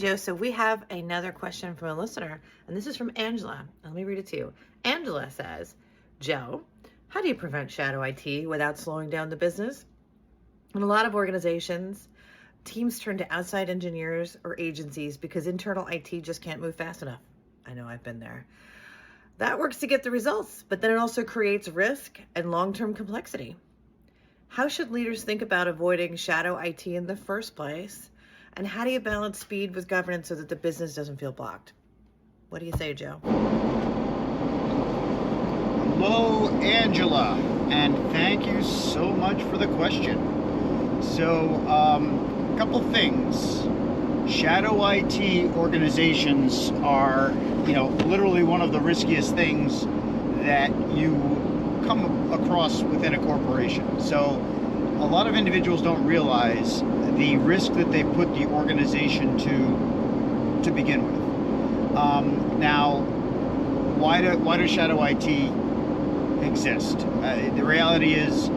Joe. So we have another question from a listener, and this is from Angela. Let me read it to you. Angela says, Joe, how do you prevent shadow IT without slowing down the business? In a lot of organizations, teams turn to outside engineers or agencies because internal IT just can't move fast enough. I know, I've been there. That works to get the results, but then it also creates risk and long-term complexity. How should leaders think about avoiding shadow IT in the first place? And how do you balance speed with governance so that the business doesn't feel blocked? What do you say, Joe? Hello, Angela, and thank you so much for the question. So, a couple things. Shadow IT organizations are, literally one of the riskiest things that you come across within a corporation. So, a lot of individuals don't realize the risk that they put the organization to begin with. Now, why do shadow IT exist? The reality is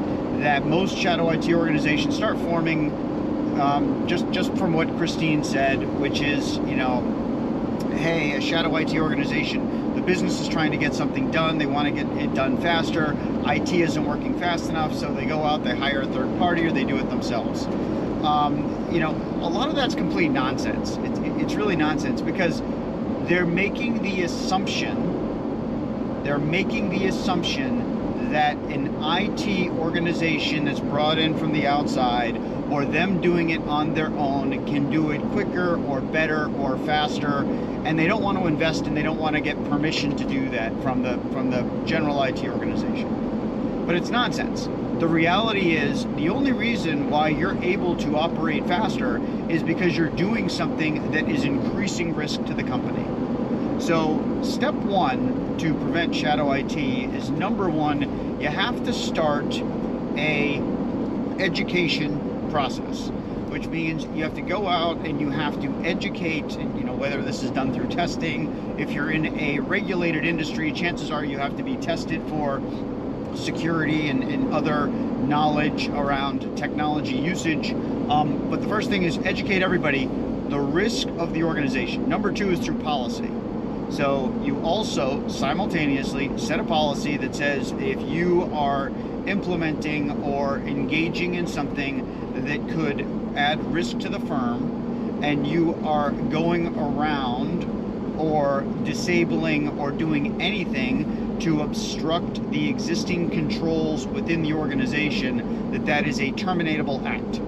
that most shadow IT organizations start forming just from what Christine said, which is, hey, a shadow IT organization, the business is trying to get something done, they want to get it done faster, IT isn't working fast enough, so they go out, they hire a third party, or they do it themselves. A lot of that's complete nonsense. It's really nonsense, because they're making the assumption that an IT organization that's brought in from the outside, or them doing it on their own, can do it quicker or better or faster, and they don't want to invest and they don't want to get permission to do that from the general IT organization. But it's nonsense. The reality is, the only reason why you're able to operate faster is because you're doing something that is increasing risk to the company. So step one to prevent shadow IT is, number one, you have to start a education process, which means you have to go out and you have to educate, whether this is done through testing. If you're in a regulated industry, chances are you have to be tested for security and other knowledge around technology usage. But the first thing is educate everybody the risk of the organization. Number two is through policy. So you also simultaneously set a policy that says if you are implementing or engaging in something that could add risk to the firm, and you are going around or disabling or doing anything to obstruct the existing controls within the organization, that is a terminatable act.